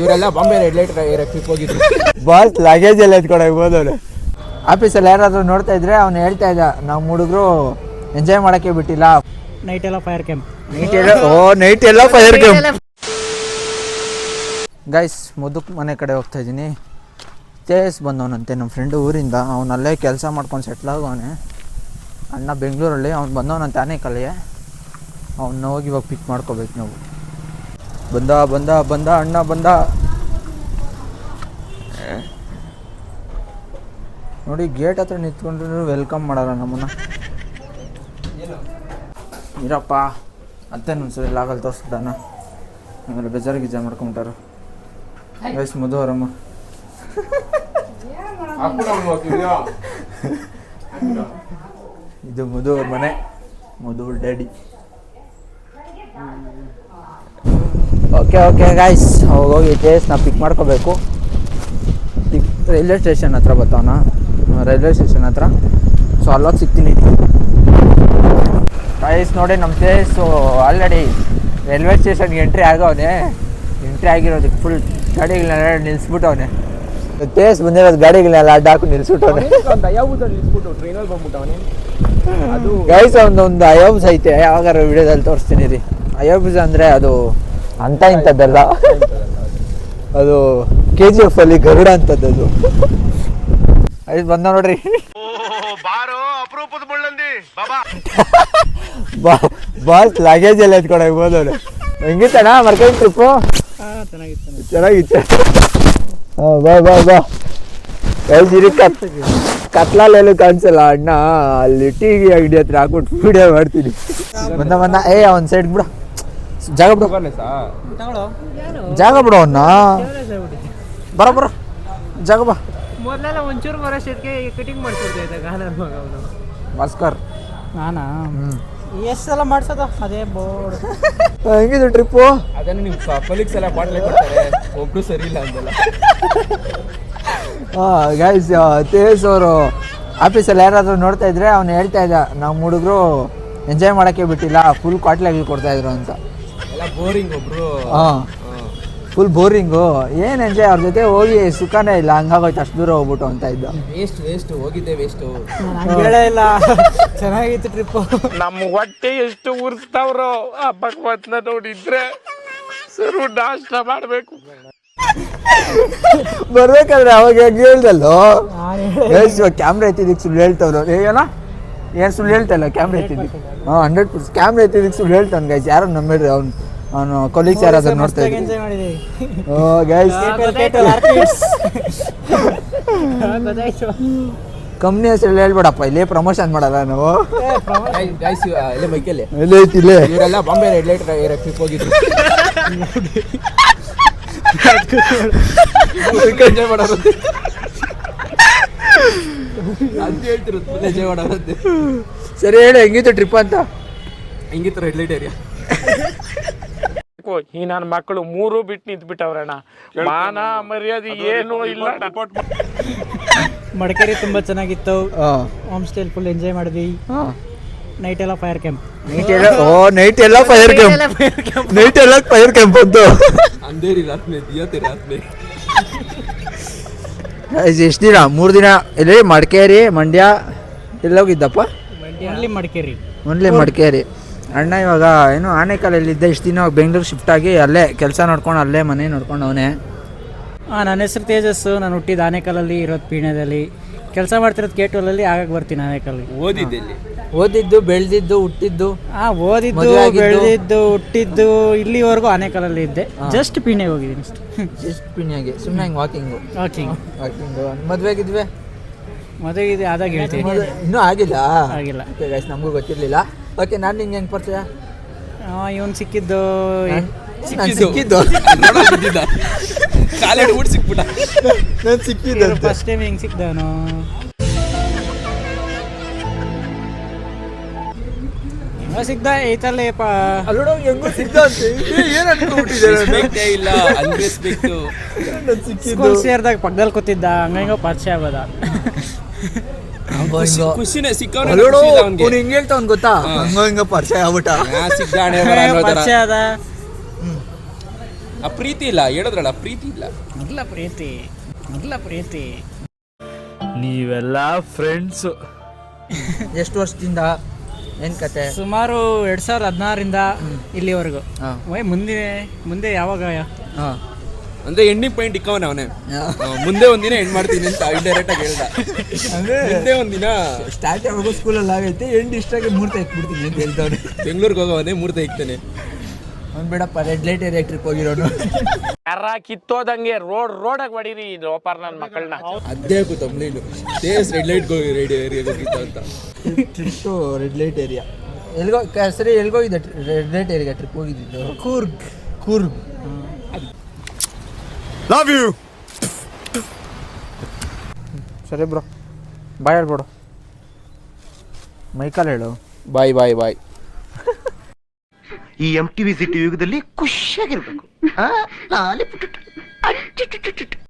ಇವರೆಲ್ಲ Bombay red light trip ಹೋಗಿದ್ರು. Boss luggage ಎಲ್ಲ ಎತ್ಕೊಳಕ್ ಹೋದವ್ರು. ಆಫೀಸಲ್ಲಿ ಯಾರಾದ್ರೂ ನೋಡ್ತಾ ಇದ್ರೆ ಅವ್ನು ಹೇಳ್ತಾ ಇದ್ದ, ನಾವು ಹುಡುಗರು ಎಂಜಾಯ್ ಮಾಡಕ್ಕೆ ಬಿಟ್ಟಿಲ್ಲ, ನೈಟ್ ಎಲ್ಲ ಫೈರ್ ಕ್ಯಾಂಪ್. ನೈಟ್ ಎಲ್ಲ ಫೈರ್ ಕ್ಯಾಂಪ್. ಗೈಸ್ ಮುದುಕ್ ಮನೆ ಕಡೆ ಹೋಗ್ತಾ ಇದ್ದೀನಿ. ತೇಜಸ್ ಬಂದವನಂತೆ ನಮ್ಮ ಫ್ರೆಂಡು ಊರಿಂದ. ಅವನಲ್ಲೇ ಕೆಲಸ ಮಾಡ್ಕೊಂಡು ಸೆಟ್ಲ್ ಆಗೋನೆ. ಅಣ್ಣ ಬೆಂಗಳೂರಲ್ಲಿ. ಅವ್ನು ಬಂದವನಂತೆ ಆನೇಕಲ್ಲಿಗೆ. ಅವನ್ನ ಹೋಗಿ ಇವಾಗ ಪಿಕ್ ಮಾಡ್ಕೋಬೇಕು ನಾವು. ಬಂದ ಅಣ್ಣ ಬಂದ ನೋಡಿ. ಗೇಟ್ ಹತ್ರ ನಿಂತ್ಕೊಂಡ್ರು ವೆಲ್ಕಮ್ ಮಾಡಲ್ಲ ನಮ್ಮನ್ನ. ಇರಪ್ಪ ಅತ್ತೇನು ಒಂದ್ಸರಿ ಲಾಗಲ್ಲಿ ತೋರಿಸ್ಬಿಡಣ, ಆಮೇಲೆ ಬೇಜಾರು ಗಿಜಾರು ಮಾಡ್ಕೊಂಬಿಟ್ಟಾರು. ವಯಸ್ಸು ಮಧು ಅವರಮ್ಮ. ಇದು ಮಧು ಅವ್ರ ಮನೆ, ಮಧು ಡ್ಯಾಡಿ. ಓಕೆ ಗಾಯ್ಸ್, ಹೋಗಿ ಟೇಸ್ಟ್ನ ಪಿಕ್ ಮಾಡ್ಕೋಬೇಕು. ರೈಲ್ವೆ ಸ್ಟೇಷನ್ ಹತ್ರ ಬರ್ತಾವನ, ರೈಲ್ವೆ ಸ್ಟೇಷನ್ ಹತ್ರ. ಸೊ ಅಲ್ಲೋಗಿ ಸಿಗ್ತೀನಿ ಗೈಸ್. ನೋಡಿ ನಮ್ಮ ಟೇಸ್ಟು ಆಲ್ರೆಡಿ ರೈಲ್ವೆ ಸ್ಟೇಷನ್ಗೆ ಎಂಟ್ರಿ ಆಗವನೆ. ಎಂಟ್ರಿ ಆಗಿರೋದಕ್ಕೆ ಫುಲ್ ಗಾಡಿಗಳನ್ನೆಲ್ಲ ನಿಲ್ಲಿಸ್ಬಿಟ್ಟವನೆ. ಟೇಸ್ಟ್ ಬಂದಿರೋದು ಗಾಡಿಗಳನ್ನೆಲ್ಲ ಅಡ್ಡಾಕು ನಿಲ್ಲಿಸ್ಬಿಟ್ಟವನೆ. ಟ್ರೈನಲ್ಲಿ ಬಂದ್ಬಿಟ್ಟವನೆ. ಅದು ಗೈಸ್ ಒಂದು ಅಯೋಬ್ಸ್ ಐತೆ, ಯಾವಾಗಾರ ವಿಡಿಯೋದಲ್ಲಿ ತೋರಿಸ್ತೀನಿ ರೀ. ಅಯೋಬ್ಸ್ ಅಂದರೆ ಅದು ಅಂತ ಇಂಥದ್ದಲ್ಲ, ಅದು KGF ಅಲ್ಲಿ ಗರುಡ ಅಂತದ್ದು. ಅದು ಐದು ಬಂದ ನೋಡ್ರಿ. ಬಾಸ್ ಲಗೇಜ್ ಎಲ್ಲ ಎತ್ಕೊಳಕ್ ಹೋದವ್ರು. ಹೆಂಗಿತ್ತಣ್ಣ ಮರ್ಕೊಂಡು ಟ್ರಿಪ್ಪು? ಚೆನ್ನಾಗಿತ್ತು. ಬಾ ಕತ್ಲಲ್ಲೆಲ್ಲೂ ಕಾಣಿಸಲ್ಲ ಅಣ್ಣ. ಅಲ್ಲಿ ಟೀ ಅಂಗಡಿ ಹತ್ರ ಹಾಕ್ಬಿಟ್ಟು ವಿಡಿಯೋ ಮಾಡ್ತೀನಿ. ಬಂದ ಅವ್ನ ಸೈಡ್ ಬಿಡ, ಜಾಗ ಬಿಡು ಅವನ್ನ. ಬರೋ ಜಾಗ ಬಾ. ಮೊದಲೆಲ್ಲ ಒಂಚೂರು ಬರೋಷ್ಟಕ್ಕೆ ಕಟಿಂಗ್ ಮಾಡ್ತಿದ್ದೆ ಭಾಸ್ಕರ್. ನಾನಾ ಎಷ್ಟು ಸಲ ಮಾಡ್ಸೋದು ಅದೇ ಬೋರ್ಡ್. ಹೆಂಗಿದು ಟ್ರಿಪ್ಪು? ಅದನ್ನು ನಿಮ್ಮ ಕಲೀಗ್ಸ್ ಎಲ್ಲ ಬಾಟ್ಲೆ ಕೊಡ್ತಾರೆ, ಒಬ್ರು ಸರಿ ಇಲ್ಲ ಅಂದಲ್ಲ. ಗೈಸ್, ತೇಜಸ್ ಅವರು ಆಫೀಸಲ್ಲಿ ಯಾರಾದರೂ ನೋಡ್ತಾ ಇದ್ರೆ ಅವ್ನು ಹೇಳ್ತಾ ಇದ್ದ, ನಮ್ಮ ಹುಡುಗರು ಎಂಜಾಯ್ ಮಾಡೋಕ್ಕೆ ಬಿಟ್ಟಿಲ್ಲ, ಫುಲ್ ಕ್ವಾಟ್ಲಾಗಿ ಕೊಡ್ತಾ ಇದ್ರು ಅಂತ. ಎಲ್ಲ ಬೋರಿಂಗ್ ಒಬ್ರು. Full boring. ಏನು ಎಂಜಾಯ್, ಅವ್ರ ಜೊತೆ ಹೋಗಿ ಸುಖನೇ ಇಲ್ಲ, ಹಂಗಾಗೋಯ್ತು ಅಷ್ಟು ದೂರ ಹೋಗ್ಬಿಟ್ಟು ಅಂತ ಇದ್ದ. ವೇಸ್ಟ್ ಹೋಗಿದ್ದೆ ವೇಸ್ಟು. ಹೇಳೇ ಇಲ್ಲ. ಚೆನ್ನಾಗಿತ್ತು ಟ್ರಿಪ್ಪು. ನಮ್ಮ ಹೊಟ್ಟೆ ಎಷ್ಟು ಉರ್ಸ್ತಾವ್ರೋ ಆ ಭಗವಂತನ ನೋಡಿದ್ರೆ ಸರು ನಾಷ್ಟ ಮಾಡಬೇಕು. ಬರ್ಬೇಕಾದ್ರೆ ಅವಾಗ ಹೆಂಗೆ ಹೇಳ್ದಲ್ಲೋ, ಕ್ಯಾಮ್ರಾ ಎತ್ತಿದ್ದಕ್ಕೆ ಸುಳ್ಳು ಹೇಳ್ತವ್ರು. ಏನು ಸುಳ್ಳು ಹೇಳ್ತಾ ಇಲ್ಲ, ಕ್ಯಾಮ್ರಾ ಎತ್ತಿದ್ದಕ್ಕೆ 100% ಕ್ಯಾಮ್ರಾ ಎತ್ತಿದ್ದಕ್ಕೆ ಸುಳ್ಳು ಹೇಳ್ತಾನೆ ಗೈಸ್. ಯಾರು ನಂಬಿಡ್ರಿ, ಅವನು ಕೊಲೀಗ್ಸ್ ಯಾರಾದ್ರೂ ನೋಡ್ತಾ ಇದ್ದೆ. ಗೈಸ್ ಕಂಪ್ನಿ ಹೆಸರು ಹೇಳ್ಬೇಡಪ್ಪ, ಇಲ್ಲೇ ಪ್ರಮೋಷನ್ ಮಾಡಲ್ಲ ನಾವು. ಗೈಸ್ ಇಲ್ಲೇ ಮೈಕಲ್ಲಿ ಇಲ್ಲೇ ಐತಿ, ಇಲ್ಲೇ. ಇವರೆಲ್ಲ ಬಾಂಬೆ ರೆಡ್ ಲೈಟ್ ಟ್ರಿಪ್ ಹೋಗಿದ್ರು. ಎಂಜಾಯ್ ಮಾಡೋರಂತೆ ಅಂತ ಹೇಳ್ತಿರುತ್ತೆ. ಎಂಜಾಯ್ ಮಾಡೋರಂತೆ. ಸರಿ ಹೇಳಿ, ಹೆಂಗಿತ್ತು ಟ್ರಿಪ್ ಅಂತ? ಹೆಂಗಿತ್ತು ರೆಡ್ ಲೈಟ್ ಏರಿಯಾ? ಈ ನನ್ನ ಮಕ್ಕಳು 3 ಬಿಟ್ಟು ನಿಂತ್ಬಿಟ್ಟವ್ರಣ್ಣ. ಮಾನ ಮರ್ಯಾದೆ ಏನೂ ಇಲ್ಲ. ಮಡಿಕೇರಿ ತುಂಬಾ ಚೆನ್ನಾಗಿತ್ತು. ಹೋಮ್ ಸ್ಟೇ ಫುಲ್ ಎಂಜಾಯ್ ಮಾಡಿದ್ವಿ. ನೈಟ್ ಎಲ್ಲ ಫೈರ್ ಕ್ಯಾಂಪ್. ನೈಟ್ ಎಲ್ಲ ಫೈರ್ ಕ್ಯಾಂಪ್ ಬಂತು. ಅಂಧೇರಿ ರಾತ್ರಿ ದಿಯತೆ ರಾತ್ರಿ. ಎಷ್ಟು ದಿನ? 3 ದಿನ. ಎಲ್ಲಿ? ಮಡಿಕೇರಿ, ಮಂಡ್ಯ ಎಲ್ಲ ಹೋಗಿದ್ದಪ್ಪ? ಓನ್ಲಿ ಮಡಿಕೇರಿ. ಅಣ್ಣ ಇವಾಗ ಏನು ಆನೇಕಲ್ಲಲ್ಲಿದ್ದ, ಇಷ್ಟು ದಿನ ಬೆಂಗಳೂರು ಶಿಫ್ಟ್ ಆಗಿ ಅಲ್ಲೇ ಕೆಲಸ ನೋಡ್ಕೊಂಡು ಅಲ್ಲೇ ಮನೆ ನೋಡ್ಕೊಂಡು ಅವನೇ. ನನ್ನ ಹೆಸರು ತೇಜಸ್ಸು. ನಾನು ಹುಟ್ಟಿದ್ದು ಆನೇಕಲ್ಲಲ್ಲಿ, ಇರೋದು ಪೀಣ್ಯದಲ್ಲಿ. ಕೆಲಸ ಮಾಡ್ತಿರೋದು K12 ಆಗಾಗ ಬರ್ತೀನಿ ಆನೇಕಲ್ಲಿ. ಓದಿದ್ದು ಬೆಳೆದಿದ್ದು ಹುಟ್ಟಿದ್ದು? ಓದಿದ್ದು ಬೆಳೆದಿದ್ದು ಹುಟ್ಟಿದ್ದು ಇಲ್ಲಿವರೆಗೂ ಆನೇಕಲ್ಲಲ್ಲಿ ಇದ್ದೆ. ಜಸ್ಟ್ ಪೀಣ್ಯ ಹೋಗಿದ್ದೀನಿ ಅಷ್ಟೇ. ಜಸ್ಟ್ ಪೀಣ್ಯಾಗೆ ಸುಮ್ಮನೆ ಹಿಂಗೆ ವಾಕಿಂಗು. ಮದುವೆಗಿದ್ವಿ? ಮದುವೆಗಿದೆ ಆದಾಗ ಹೇಳ್ತೀನಿ. ಇನ್ನೂ ಆಗಿಲ್ಲ. ಓಕೆ ಗೈಸ್, ನಮಗೂ ಗೊತ್ತಿರಲಿಲ್ಲ. ಓಕೆ, ನಾನು ನಿಂಗೆ ಹೆಂಗೆ ಪರಿಚಯ? ಇವನು ಸಿಕ್ಕಿದ್ದು ಕಾಲೇಜ್ ಊಟ ಸಿಕ್ಬಿಟ್ಟ. ನಾನು ಸಿಕ್ಕಿದ್ದೆ ಫಸ್ಟ್ ಟೈಮ್ ಹೆಂಗೆ ಸಿಕ್ದವನು. ಸಿಕ್ದ ಐತಲ್ಲೇ ಹೆಂಗೋ ಸಿಕ್ದ ಅಂತ ಇಲ್ಲ. ಸ್ಕೂಲ್ ಸೇರಿದಾಗ ಪಕ್ಕದಲ್ಲಿ ಕೂತಿದ್ದ, ಹಂಗಂಗೋ ಪರಿಚಯ ಆಗೋದ. ಖುಷಿನೇ ಹಿಂಗೆ ಹೇಳ್ತಾವ್ ಗೊತ್ತಾ, ಹಂಗ ಪರಿಚಯ ಆಗ್ಬಿಟ್ಟ. ಪರಿಚಯ ಅದ. ಆ ಪ್ರೀತಿ ಇಲ್ಲ ಹೇಳಿದ್ರಲ್ಲ ಪ್ರೀತಿ ಇಲ್ಲ. ಇಲ್ಲ ಪ್ರೀತಿ ನೀವೆಲ್ಲ ಫ್ರೆಂಡ್ಸು. ಎಷ್ಟು ವರ್ಷದಿಂದ ಏನು ಕತೆ? ಸುಮಾರು 2016ರಿಂದ ಇಲ್ಲಿವರೆಗೂ. ಹಾಂ ಮುಂದೆ ಯಾವಾಗ ಹಾಂ ಅಂದ್ರೆ ಎಂಡಿಂಗ್ ಪಾಯಿಂಟ್ ಇಕ್ಕವನ ಅವನೇ. ಮುಂದೆ ಒಂದಿನ ಎಂಡ್ ಮಾಡ್ತೀನಿ ಅಂತ ಇಂಡೈರೆಕ್ಟ್ ಆಗಿ ಹೇಳ್ದ. ಅಂದರೆ ಮುಂದೆ ಒಂದಿನ ಸ್ಟಾರ್ಟ್ ಯಾವಾಗೋ ಸ್ಕೂಲಲ್ಲಿ ಆಗೈತೆ ಎಂಡ್ ಇಷ್ಟಾಗಿ ಮೂರ್ತ ಇಕ್ಬಿಡ್ತೀನಿ ಅಂತ ಹೇಳ್ದವ್ರು. ಬೆಂಗ್ಳೂರಿಗೆ ಹೋಗೋವನೇ ಮೂರ್ತ ಇಕ್ತಾನೆ. ಅವ್ನು ಬೇಡಪ್ಪ ರೆಡ್ ಲೈಟ್ ಏರಿಯಾ ಟ್ರಿಪ್ ಹೋಗಿರೋನು. ಯಾರ ಕಿತ್ತೋದಂಗೆ ರೋಡಾಗಿ ಹೊಡೀರಿ ಲೋಪಾರ್ ನನ್ನ ಮಕ್ಕಳನ್ನ. ಅದೇ ತಮ್ಲೇನು ಸೇಸ್ ರೆಡ್ ಲೈಟ್ ಹೋಗಿತ್ತ ಅಂತ. ಟ್ರಿಪ್ಪು ರೆಡ್ ಲೈಟ್ ಏರಿಯಾ ಎಲ್ಗೋ ಸರಿ ಎಲ್ಗೋಗಿದ್ದೆ? ರೆಡ್ ಲೈಟ್ ಏರಿಯಾ ಟ್ರಿಪ್ ಹೋಗಿದ್ದು ಕೂರ್ಗ್. Love you. ಸರಿ ಬ್ರೋ ಬಾಯ್ ಹೇಳ್ಬಿಡು. ಮೈಕಲ್ ಹೇಳು ಬಾಯ್ ಬಾಯ್ ಬಾಯ್. ಈ MTV ಸಿಟಿ ಯುಗದಲ್ಲಿ ಖುಷಿಯಾಗಿರ್ಬೇಕು.